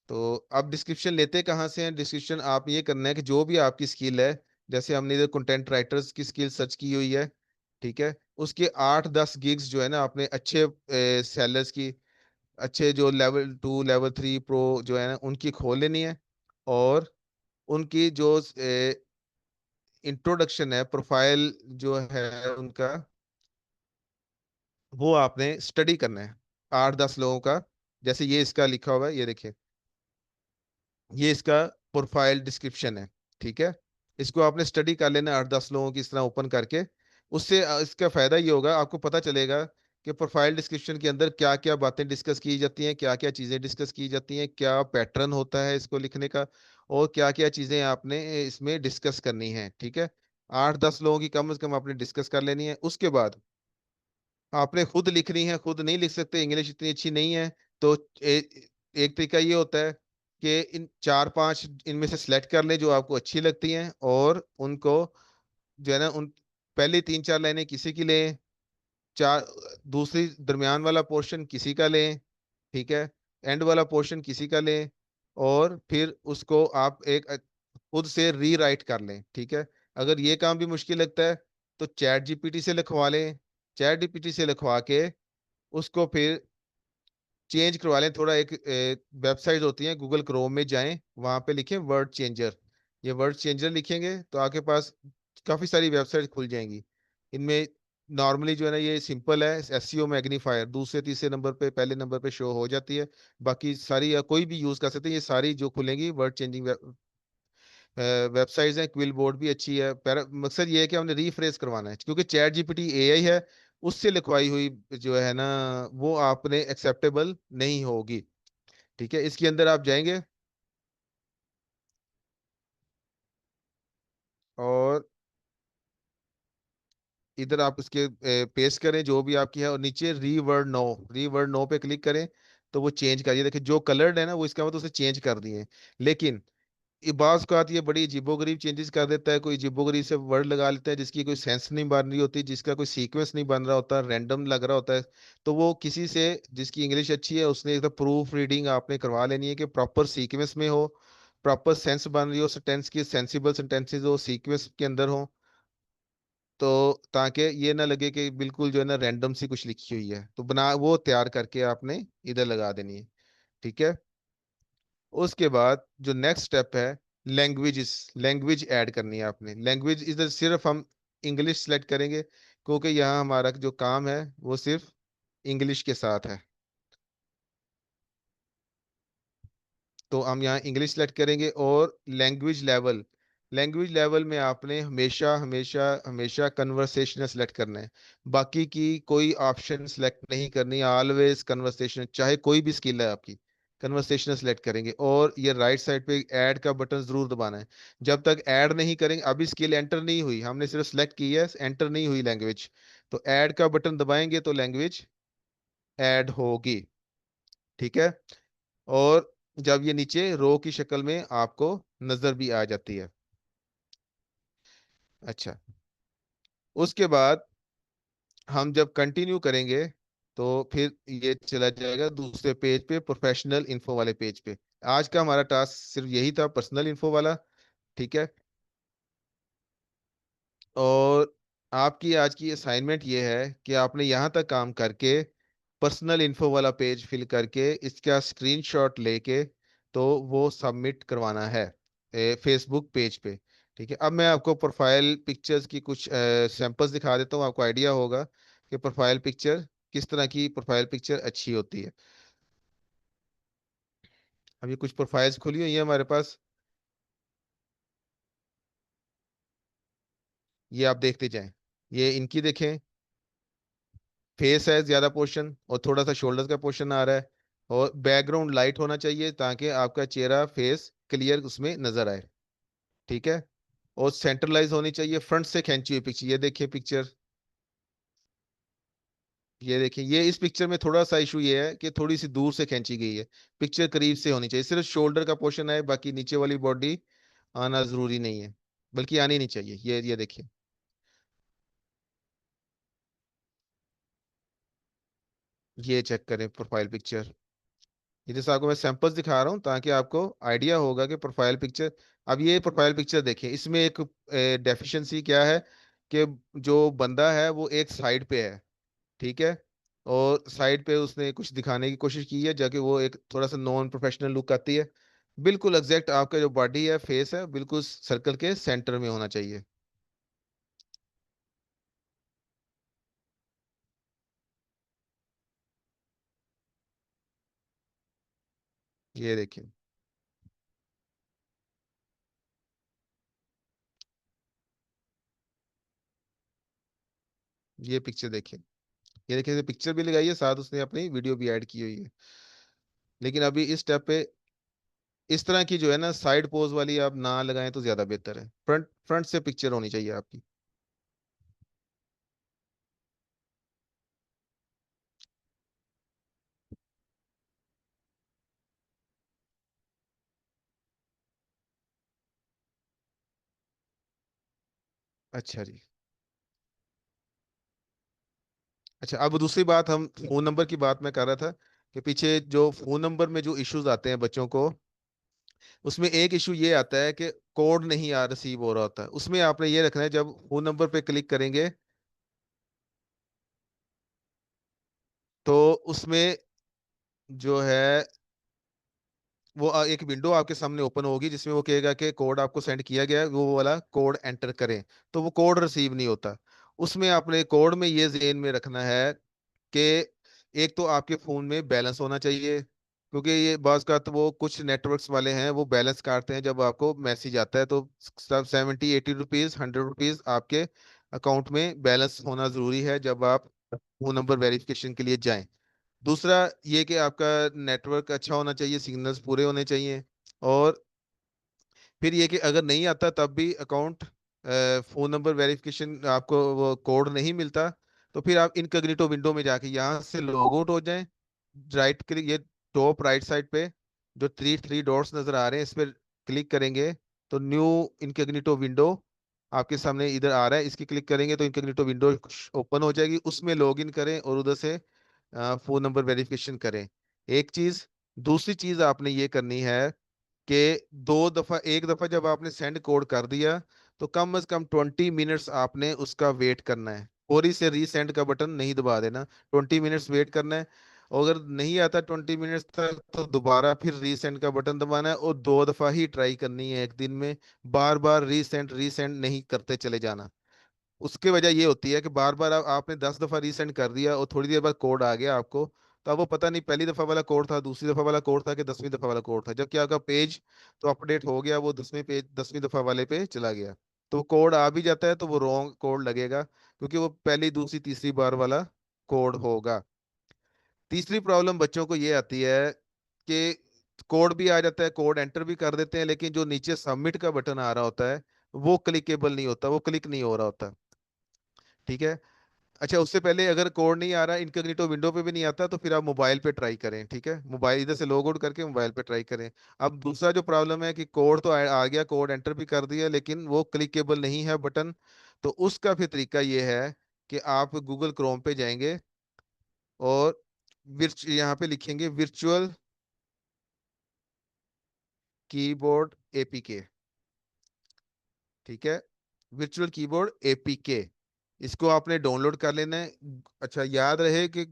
तो अब डिस्क्रिप्शन लेते कहाँ से हैं, डिस्क्रिप्शन आप ये करना है कि जो भी आपकी स्किल है, जैसे हमने इधर कंटेंट राइटर्स की स्किल सर्च की हुई है, ठीक है, उसके 8-10 गिग्स जो है ना, आपने अच्छे सेलर्स की, अच्छे जो लेवल 2 लेवल 3 प्रो जो है ना, उनकी खोल लेनी है। और उनकी जो इंट्रोडक्शन है, प्रोफाइल जो है उनका, वो आपने स्टडी करना है 8-10 लोगों का। जैसे ये इसका लिखा हुआ है, ये देखिए, ये इसका प्रोफाइल डिस्क्रिप्शन है। ठीक है, इसको आपने स्टडी कर लेना 8-10 लोगों की इस तरह ओपन करके। उससे इसका फायदा ये होगा, आपको पता चलेगा कि प्रोफाइल डिस्क्रिप्शन के अंदर क्या क्या बातें डिस्कस की जाती हैं, क्या क्या चीज़ें डिस्कस की जाती हैं, क्या पैटर्न होता है इसको लिखने का, और क्या क्या चीज़ें आपने इसमें डिस्कस करनी है। ठीक है, 8-10 लोगों की कम से कम आपने डिस्कस कर लेनी है। उसके बाद आपने खुद लिखनी है, खुद नहीं लिख सकते, इंग्लिश इतनी अच्छी नहीं है, तो एक तरीका ये होता है कि इन 4-5 इनमें से सिलेक्ट कर लें जो आपको अच्छी लगती हैं, और उनको जो है ना, उन पहली 3-4 लाइनें किसी की लें, चार दूसरी दरमियान वाला पोर्शन किसी का लें, ठीक है, एंड वाला पोर्शन किसी का लें, और फिर उसको आप एक खुद से रीराइट कर लें। ठीक है, अगर ये काम भी मुश्किल लगता है तो चैट जीपीटी से लिखवा लें, चैट जीपीटी से लिखवा के उसको फिर चेंज करवा लें थोड़ा। एक वेबसाइट होती है, गूगल क्रोम में जाएं, वहां पे लिखें वर्ड चेंजर। ये वर्ड चेंजर लिखेंगे तो आपके पास काफी सारी वेबसाइट खुल जाएंगी। इनमें नॉर्मली जो है ना, ये सिंपल है, एसईओ मैग्नीफायर दूसरे तीसरे नंबर पे, पहले नंबर पे शो हो जाती है। बाकी सारी, या कोई भी यूज कर सकते हैं, ये सारी जो खुलेंगी वर्ड चेंजिंग वेबसाइट्स हैं। क्विल बोर्ड भी अच्छी है। मकसद ये है कि हमने रीफ्रेश करवाना है, क्योंकि चैट जीपीटी एआई है, उससे लिखवाई हुई जो है ना, वो आपने एक्सेप्टेबल नहीं होगी। ठीक है, इसके अंदर आप जाएंगे और इधर आप उसके पेस्ट करें जो भी आपकी है, और नीचे रीवर्ड नो पे क्लिक करें, तो वो चेंज करिए। देखिए जो कलर्ड है ना, वो इसका मतलब उसे चेंज कर दिए। लेकिन ये बाज का ये बड़ी अजीबोगरीब चेंजेस कर देता है, कोई अजीबोगरीब से वर्ड लगा लेता है जिसकी कोई सेंस नहीं बन रही होती, जिसका कोई सीक्वेंस नहीं बन रहा होता, रैंडम लग रहा होता है। तो वो किसी से, जिसकी इंग्लिश अच्छी है, उसने एक प्रूफ रीडिंग आपने करवा लेनी है कि प्रॉपर सीक्वेंस में हो, प्रॉपर सेंस बन रही हो, सेंटेंस की सेंसिबल सेंटेंसेस हो, सीक्वेंस के अंदर हो, तो ताकि ये ना लगे कि बिल्कुल जो है ना रैंडम सी कुछ लिखी हुई है। तो बना वो तैयार करके आपने इधर लगा देनी है। ठीक है, उसके बाद जो नेक्स्ट स्टेप है, लैंग्वेज ऐड करनी है आपने। लैंग्वेज इधर सिर्फ हम इंग्लिश सेलेक्ट करेंगे, क्योंकि यहाँ हमारा जो काम है वो सिर्फ इंग्लिश के साथ है। तो हम यहाँ इंग्लिश सेलेक्ट करेंगे। और लैंग्वेज लेवल में आपने हमेशा हमेशा हमेशा कन्वर्सेशनल सेलेक्ट करना है। बाकी की कोई ऑप्शन सेलेक्ट नहीं करनी, ऑलवेज कन्वर्सेशन, चाहे कोई भी स्किल है आपकी, कन्वर्सेशनल सेलेक्ट करेंगे। और ये राइट साइड पे ऐड का बटन जरूर दबाना है। जब तक ऐड नहीं करेंगे, अभी स्किल एंटर नहीं हुई, हमने सिर्फ सेलेक्ट की है, एंटर नहीं हुई लैंग्वेज, तो ऐड का बटन दबाएंगे तो लैंग्वेज ऐड होगी। ठीक है, और जब ये नीचे रो की शक्ल में आपको नजर भी आ जाती है। अच्छा, उसके बाद हम जब कंटिन्यू करेंगे तो फिर ये चला जाएगा दूसरे पेज पे, प्रोफेशनल इन्फो वाले पेज पे। आज का हमारा टास्क सिर्फ यही था, पर्सनल इन्फो वाला। ठीक है, और आपकी आज की असाइनमेंट ये है कि आपने यहाँ तक काम करके पर्सनल इन्फो वाला पेज फिल करके इसका स्क्रीनशॉट लेके तो वो सबमिट करवाना है फेसबुक पेज पे। ठीक है, अब मैं आपको प्रोफाइल पिक्चर्स की कुछ सैंपल्स दिखा देता हूँ, आपको आइडिया होगा कि प्रोफाइल पिक्चर किस तरह की प्रोफाइल पिक्चर अच्छी होती है। अब ये कुछ प्रोफाइल्स खुली हुई है हमारे पास, ये आप देखते जाएं। ये इनकी देखें, फेस है ज्यादा पोर्शन और थोड़ा सा शोल्डर का पोर्शन आ रहा है, और बैकग्राउंड लाइट होना चाहिए ताकि आपका चेहरा फेस क्लियर उसमें नजर आए। ठीक है, और सेंट्रलाइज होनी चाहिए, फ्रंट से खींची हुई पिक्चर, ये देखिए पिक्चर, ये देखिए। ये इस पिक्चर में थोड़ा सा इशू ये है कि थोड़ी सी दूर से खींची गई है, पिक्चर करीब से होनी चाहिए, सिर्फ शोल्डर का पोर्शन है, बाकी नीचे वाली बॉडी आना जरूरी नहीं है, बल्कि आनी नहीं चाहिए। ये देखिए, ये चेक करें प्रोफाइल पिक्चर। ये जैसे आपको मैं सैंपल्स दिखा रहा हूँ ताकि आपको आइडिया होगा कि प्रोफाइल पिक्चर। अब ये प्रोफाइल पिक्चर देखिए, इसमें एक डेफिशिएंसी क्या है कि जो बंदा है वो एक साइड पे है। ठीक है, और साइड पे उसने कुछ दिखाने की कोशिश की है, जाके वो एक थोड़ा सा नॉन प्रोफेशनल लुक आती है। बिल्कुल एग्जैक्ट आपका जो बॉडी है, फेस है, बिल्कुल सर्कल के सेंटर में होना चाहिए। ये देखिए, ये पिक्चर देखिए, ये देखिए, पिक्चर भी लगाई है साथ, उसने अपनी वीडियो भी ऐड की हुई है। लेकिन अभी इस स्टेप पे इस तरह की जो है ना साइड पोज वाली आप ना लगाएं तो ज्यादा बेहतर है, फ्रंट फ्रंट से पिक्चर होनी चाहिए आपकी। अच्छा जी। अच्छा, अब दूसरी बात, हम फोन नंबर की बात मैं कर रहा था कि पीछे जो फोन नंबर में जो इश्यूज आते हैं बच्चों को, उसमें एक इशू ये आता है कि कोड नहीं आ रिसीव हो रहा होता है। उसमें आपने ये रखना है, जब फोन नंबर पे क्लिक करेंगे तो उसमें जो है वो एक विंडो आपके सामने ओपन होगी जिसमें वो कहेगा कि कोड आपको सेंड किया गया है, वो वाला कोड एंटर करें। तो वो कोड रिसीव नहीं होता। उसमें आपने कोड में ये ज़हन में रखना है कि एक तो आपके फ़ोन में बैलेंस होना चाहिए, क्योंकि ये बाज़ का तो वो कुछ नेटवर्क्स वाले हैं वो बैलेंस काटते हैं जब आपको मैसेज आता है, तो सब 70 80 रुपीज़ 100 रुपीज़ आपके अकाउंट में बैलेंस होना ज़रूरी है जब आप फोन नंबर वेरिफिकेशन के लिए जाएं। दूसरा ये कि आपका नेटवर्क अच्छा होना चाहिए, सिग्नल्स पूरे होने चाहिए। और फिर ये कि अगर नहीं आता तब भी अकाउंट फोन नंबर वेरिफिकेशन आपको वो कोड नहीं मिलता, तो फिर आप इनकॉग्निटो विंडो में जाके यहाँ से लॉग आउट हो जाएं। राइट क्लिक, ये टॉप राइट साइड पे जो थ्री थ्री डॉट्स नजर आ रहे हैं इस पर क्लिक करेंगे तो न्यू इनकॉग्निटो विंडो आपके सामने इधर आ रहा है, इसकी क्लिक करेंगे तो इनकॉग्निटो विंडो ओपन हो जाएगी, उसमें लॉग इन करें और उधर से फोन नंबर वेरिफिकेशन करें। एक चीज, दूसरी चीज आपने ये करनी है कि दो दफा, एक दफा जब आपने सेंड कोड कर दिया तो कम से कम 20 मिनट्स आपने उसका वेट करना है, फौरी से रीसेंड का बटन नहीं दबा देना, 20 मिनट्स वेट करना है। और अगर नहीं आता 20 मिनट्स तक तो दोबारा फिर रीसेंड का बटन दबाना है, और दो दफा ही ट्राई करनी है एक दिन में, बार बार रीसेंड रीसेंड नहीं करते चले जाना। उसकी वजह ये होती है कि बार बार आपने 10 दफा रीसेंड कर दिया और थोड़ी देर बाद कोड आ गया आपको, तो अब वो पता नहीं पहली दफा वाला कोड था, दूसरी दफा वाला कोड था, कि 10वीं दफा वाला कोड था, जबकि आपका पेज तो अपडेट हो गया, वो 10वीं दफा वाले पे चला गया। तो कोड आ भी जाता है तो वो रॉन्ग कोड लगेगा, क्योंकि वो पहली दूसरी तीसरी बार वाला कोड होगा। तीसरी प्रॉब्लम बच्चों को ये आती है कि कोड भी आ जाता है, कोड एंटर भी कर देते हैं, लेकिन जो नीचे सबमिट का बटन आ रहा होता है वो क्लिकेबल नहीं होता, वो क्लिक नहीं हो रहा होता। ठीक है, अच्छा, उससे पहले अगर कोड नहीं आ रहा, इनकॉग्निटो विंडो पे भी नहीं आता, तो फिर आप मोबाइल पे ट्राई करें। ठीक है, मोबाइल इधर से लॉग आउट करके मोबाइल पे ट्राई करें। अब दूसरा जो प्रॉब्लम है कि कोड तो आ गया, कोड एंटर भी कर दिया, लेकिन वो क्लिकेबल नहीं है बटन। तो उसका फिर तरीका ये है कि आप गूगल क्रोम पे जाएंगे और यहाँ पे लिखेंगे वर्चुअल कीबोर्ड एपीके। ठीक है, वर्चुअल कीबोर्ड एपीके, इसको आपने डाउनलोड कर लेना है। अच्छा, याद रहे कि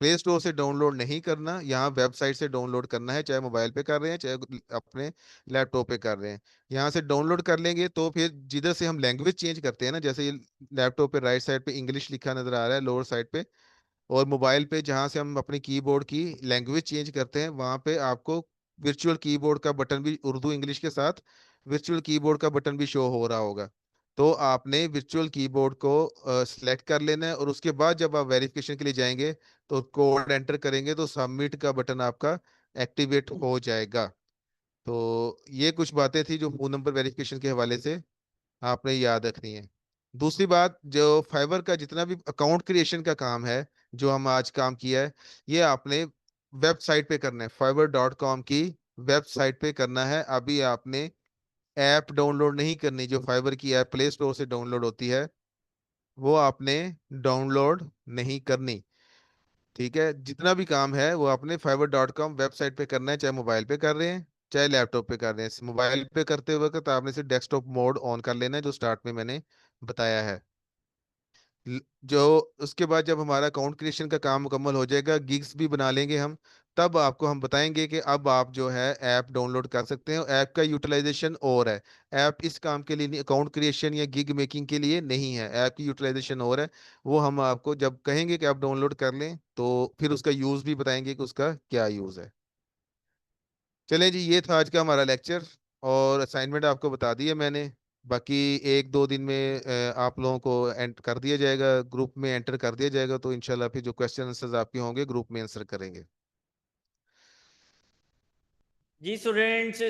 प्ले स्टोर से डाउनलोड नहीं करना, यहाँ वेबसाइट से डाउनलोड करना है, चाहे मोबाइल पे कर रहे हैं चाहे अपने लैपटॉप पे कर रहे हैं। यहाँ से डाउनलोड कर लेंगे तो फिर जिधर से हम लैंग्वेज चेंज करते हैं ना, जैसे ये लैपटॉप पे राइट साइड पे इंग्लिश लिखा नजर आ रहा है लोअर साइड पे, और मोबाइल पे जहाँ से हम अपने कीबोर्ड की लैंग्वेज चेंज करते हैं, वहाँ पे आपको वर्चुअल कीबोर्ड का बटन भी उर्दू इंग्लिश के साथ वर्चुअल कीबोर्ड का बटन भी शो हो रहा होगा। तो आपने वर्चुअल कीबोर्ड को सिलेक्ट कर लेना है, और उसके बाद जब आप वेरिफिकेशन के लिए जाएंगे तो कोड एंटर करेंगे तो सबमिट का बटन आपका एक्टिवेट हो जाएगा। तो ये कुछ बातें थी जो फोन नंबर वेरिफिकेशन के हवाले से आपने याद रखनी है। दूसरी बात, जो फाइवर का जितना भी अकाउंट क्रिएशन का काम है, जो हम आज काम किया है, ये आपने वेबसाइट पे करना है, fiverr.com की वेबसाइट पे करना है। अभी आपने ऐप डाउनलोड नहीं करनी, जो फाइवर की ऐप प्ले स्टोर से डाउनलोड होती है वो आपने डाउनलोड नहीं करनी। ठीक है, जितना भी काम है वो आपने fiverr.com वेबसाइट पे करना है, चाहे मोबाइल पे कर रहे हैं चाहे लैपटॉप पे कर रहे हैं। मोबाइल पे करते वक्त आपने सिर्फ डेस्कटॉप मोड ऑन कर लेना है, जो स्टार्ट में मैंने बताया है। जो उसके बाद जब हमारा अकाउंट क्रिएशन का काम मुकम्मल हो जाएगा, गिग्स भी बना लेंगे हम, तब आपको हम बताएंगे कि अब आप जो है ऐप डाउनलोड कर सकते हैं। ऐप का यूटिलाइजेशन और है, ऐप इस काम के लिए नहीं, अकाउंट क्रिएशन या गिग मेकिंग के लिए नहीं है, ऐप की यूटिलाइजेशन और है। वो हम आपको जब कहेंगे कि आप डाउनलोड कर लें तो फिर उसका यूज़ भी बताएंगे कि उसका क्या यूज़ है। चलें जी, ये था आज का हमारा लेक्चर, और असाइनमेंट आपको बता दिया मैंने। बाकी एक दो दिन में आप लोगों को एंटर कर दिया जाएगा, ग्रुप में एंटर कर दिया जाएगा, तो इंशाल्लाह फिर जो क्वेश्चन आंसर्स आपके होंगे ग्रुप में आंसर करेंगे। जी स्टूडेंट्स,